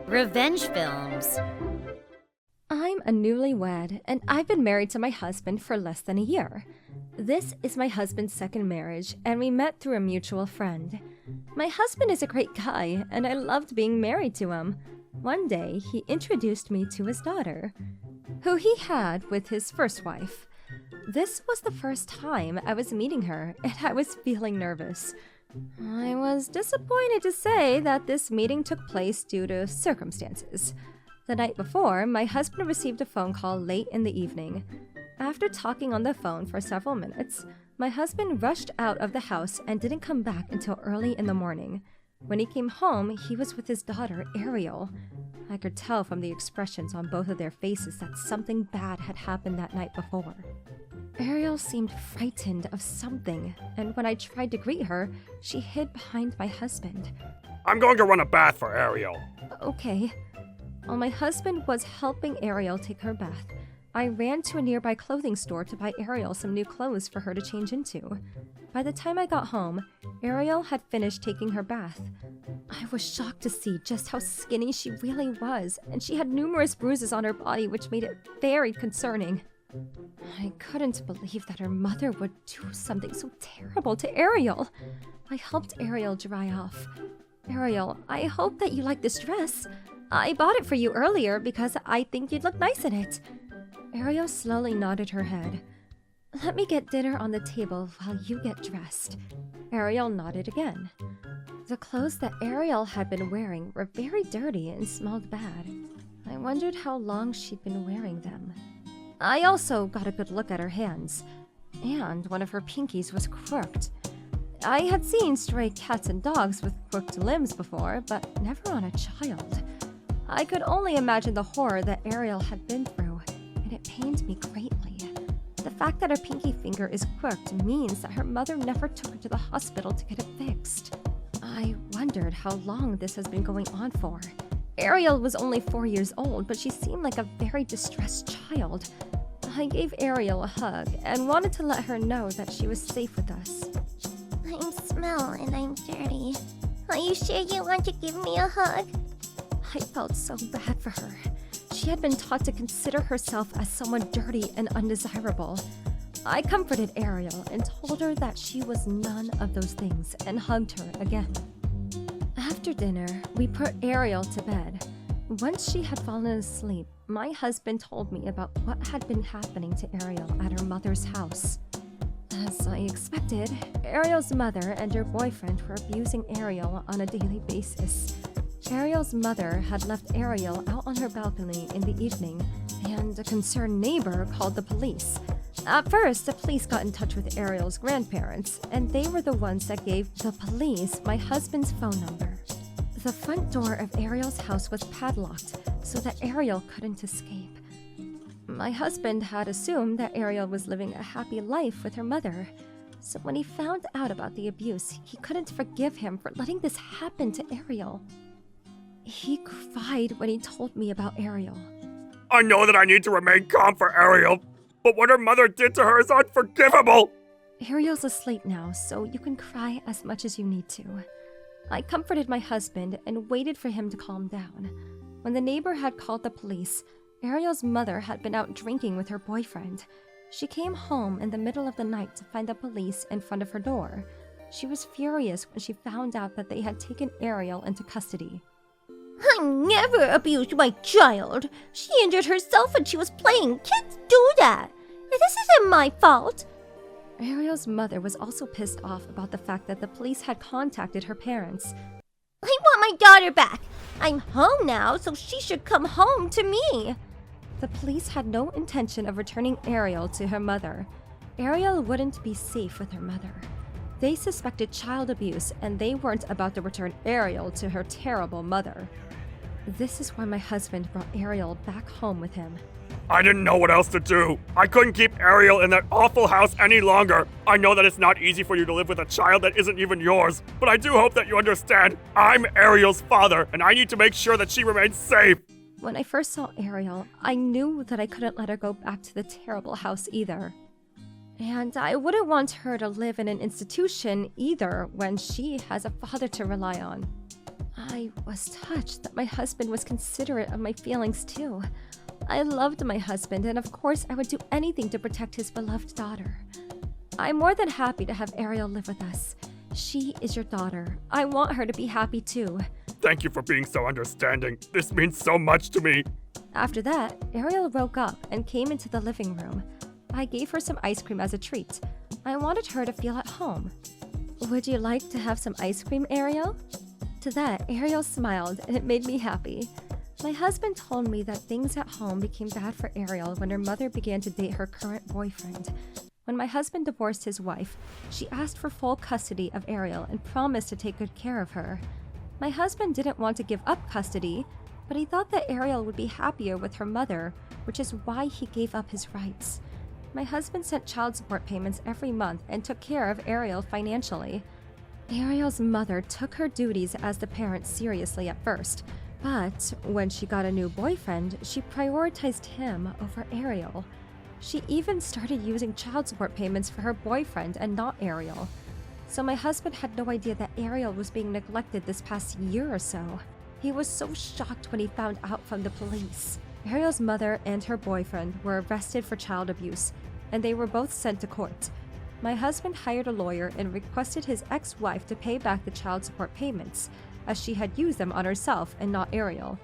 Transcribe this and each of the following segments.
Revenge films. I'm a newlywed, and I've been married to my husband for less than a year. This is my husband's second marriage, and we met through a mutual friend. My husband is a great guy, and I loved being married to him. One day, he introduced me to his daughter, who he had with his first wife. This was the first time I was meeting her, and I was feeling nervous. I was disappointed to say that this meeting took place due to circumstances. The night before, my husband received a phone call late in the evening. After talking on the phone for several minutes, my husband rushed out of the house and didn't come back until early in the morning. When he came home, he was with his daughter, Ariel. I could tell from the expressions on both of their faces that something bad had happened that night before. Ariel seemed frightened of something, and when I tried to greet her, she hid behind my husband. I'm going to run a bath for Ariel. Okay. While my husband was helping Ariel take her bath, I ran to a nearby clothing store to buy Ariel some new clothes for her to change into. By the time I got home, Ariel had finished taking her bath. I was shocked to see just how skinny she really was, and she had numerous bruises on her body, which made it very concerning. I couldn't believe that her mother would do something so terrible to Ariel. I helped Ariel dry off. Ariel, I hope that you like this dress. I bought it for you earlier because I think you'd look nice in it. Ariel slowly nodded her head. Let me get dinner on the table while you get dressed. Ariel nodded again. The clothes that Ariel had been wearing were very dirty and smelled bad. I wondered how long she'd been wearing them. I also got a good look at her hands, and one of her pinkies was crooked. I had seen stray cats and dogs with crooked limbs before, but never on a child. I could only imagine the horror that Ariel had been through, and it pained me greatly. The fact that her pinky finger is crooked means that her mother never took her to the hospital to get it fixed. I wondered how long this has been going on for. Ariel was only 4 years old, but she seemed like a very distressed child. I gave Ariel a hug and wanted to let her know that she was safe with us. I smell and I'm dirty. Are you sure you want to give me a hug? I felt so bad for her. She had been taught to consider herself as someone dirty and undesirable. I comforted Ariel and told her that she was none of those things and hugged her again. After dinner, we put Ariel to bed. Once she had fallen asleep, my husband told me about what had been happening to Ariel at her mother's house. As I expected, Ariel's mother and her boyfriend were abusing Ariel on a daily basis. Ariel's mother had left Ariel out on her balcony in the evening, and a concerned neighbor called the police. At first, the police got in touch with Ariel's grandparents, and they were the ones that gave the police my husband's phone number. The front door of Ariel's house was padlocked, so that Ariel couldn't escape. My husband had assumed that Ariel was living a happy life with her mother, so when he found out about the abuse, he couldn't forgive him for letting this happen to Ariel. He cried when he told me about Ariel. I know that I need to remain calm for Ariel, but what her mother did to her is unforgivable! Ariel's asleep now, so you can cry as much as you need to. I comforted my husband and waited for him to calm down. When the neighbor had called the police, Ariel's mother had been out drinking with her boyfriend. She came home in the middle of the night to find the police in front of her door. She was furious when she found out that they had taken Ariel into custody. I never abused my child. She injured herself when she was playing. Kids do that. This isn't my fault. Ariel's mother was also pissed off about the fact that the police had contacted her parents. I want my daughter back. I'm home now, so she should come home to me. The police had no intention of returning Ariel to her mother. Ariel wouldn't be safe with her mother. They suspected child abuse, and they weren't about to return Ariel to her terrible mother. This is why my husband brought Ariel back home with him. I didn't know what else to do. I couldn't keep Ariel in that awful house any longer. I know that it's not easy for you to live with a child that isn't even yours, but I do hope that you understand. I'm Ariel's father, and I need to make sure that she remains safe. When I first saw Ariel, I knew that I couldn't let her go back to the terrible house either. And I wouldn't want her to live in an institution either when she has a father to rely on. I was touched that my husband was considerate of my feelings too. I loved my husband, and of course I would do anything to protect his beloved daughter. I'm more than happy to have Ariel live with us. She is your daughter. I want her to be happy too. Thank you for being so understanding. This means so much to me. After that, Ariel woke up and came into the living room. I gave her some ice cream as a treat. I wanted her to feel at home. Would you like to have some ice cream, Ariel? To that, Ariel smiled, and it made me happy. My husband told me that things at home became bad for Ariel when her mother began to date her current boyfriend. When my husband divorced his wife, she asked for full custody of Ariel and promised to take good care of her. My husband didn't want to give up custody, but he thought that Ariel would be happier with her mother, which is why he gave up his rights. My husband sent child support payments every month and took care of Ariel financially. Ariel's mother took her duties as the parent seriously at first, but when she got a new boyfriend, she prioritized him over Ariel. She even started using child support payments for her boyfriend and not Ariel. So my husband had no idea that Ariel was being neglected this past year or so. He was so shocked when he found out from the police. Ariel's mother and her boyfriend were arrested for child abuse, and they were both sent to court. My husband hired a lawyer and requested his ex-wife to pay back the child support payments, as she had used them on herself and not Ariel.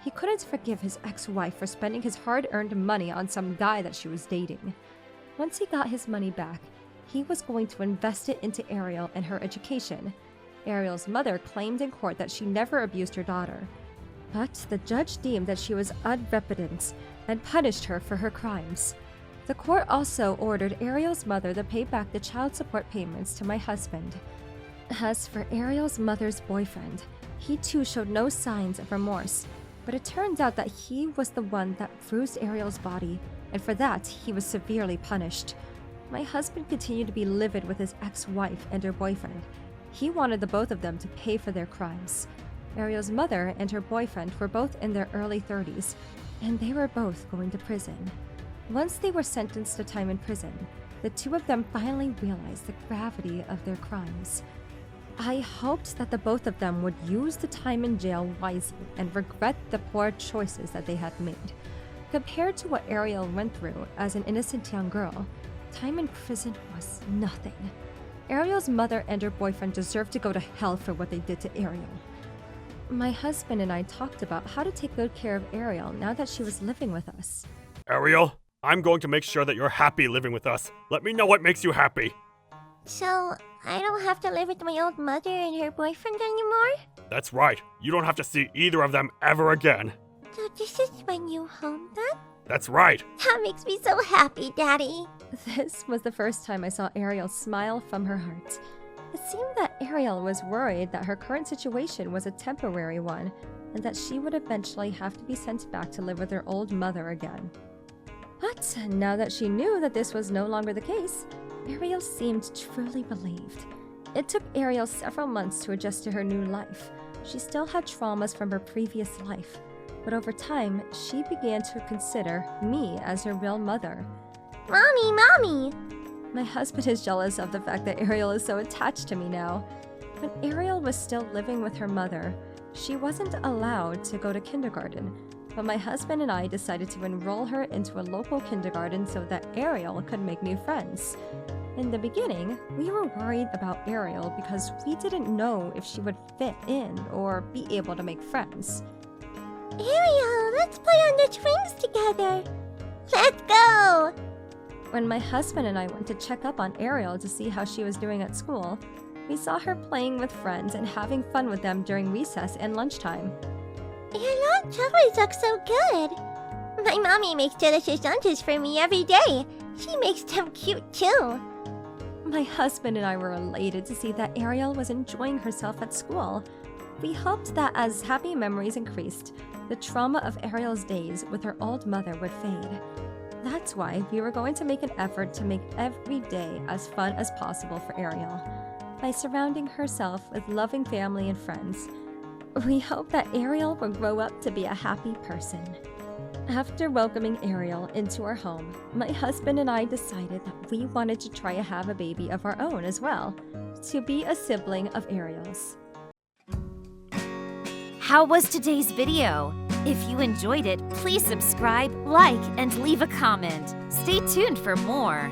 He couldn't forgive his ex-wife for spending his hard-earned money on some guy that she was dating. Once he got his money back, he was going to invest it into Ariel and her education. Ariel's mother claimed in court that she never abused her daughter, but the judge deemed that she was unrepentant and punished her for her crimes. The court also ordered Ariel's mother to pay back the child support payments to my husband. As for Ariel's mother's boyfriend, he too showed no signs of remorse, but it turned out that he was the one that bruised Ariel's body, and for that he was severely punished. My husband continued to be livid with his ex-wife and her boyfriend. He wanted the both of them to pay for their crimes. Ariel's mother and her boyfriend were both in their early 30s, and they were both going to prison. Once they were sentenced to time in prison, the two of them finally realized the gravity of their crimes. I hoped that the both of them would use the time in jail wisely and regret the poor choices that they had made. Compared to what Ariel went through as an innocent young girl, time in prison was nothing. Ariel's mother and her boyfriend deserved to go to hell for what they did to Ariel. My husband and I talked about how to take good care of Ariel now that she was living with us. Ariel, I'm going to make sure that you're happy living with us. Let me know what makes you happy. So, I don't have to live with my old mother and her boyfriend anymore? That's right. You don't have to see either of them ever again. So this is my new home then? That's right. That makes me so happy, Daddy. This was the first time I saw Ariel smile from her heart. It seemed that Ariel was worried that her current situation was a temporary one, and that she would eventually have to be sent back to live with her old mother again. But now that she knew that this was no longer the case, Ariel seemed truly relieved. It took Ariel several months to adjust to her new life. She still had traumas from her previous life, but over time, she began to consider me as her real mother. Mommy! My husband is jealous of the fact that Ariel is so attached to me now. When Ariel was still living with her mother, she wasn't allowed to go to kindergarten, but my husband and I decided to enroll her into a local kindergarten so that Ariel could make new friends. In the beginning, we were worried about Ariel because we didn't know if she would fit in or be able to make friends. Ariel, let's play on the swings together. Let's go! When my husband and I went to check up on Ariel to see how she was doing at school, we saw her playing with friends and having fun with them during recess and lunchtime. Your lunch always looks so good. My mommy makes delicious lunches for me every day. She makes them cute too. My husband and I were elated to see that Ariel was enjoying herself at school. We hoped that as happy memories increased, the trauma of Ariel's days with her old mother would fade. That's why we were going to make an effort to make every day as fun as possible for Ariel, by surrounding herself with loving family and friends. We hope that Ariel will grow up to be a happy person. After welcoming Ariel into our home, my husband and I decided that we wanted to try to have a baby of our own as well, to be a sibling of Ariel's. How was today's video? If you enjoyed it, please subscribe, like, and leave a comment. Stay tuned for more.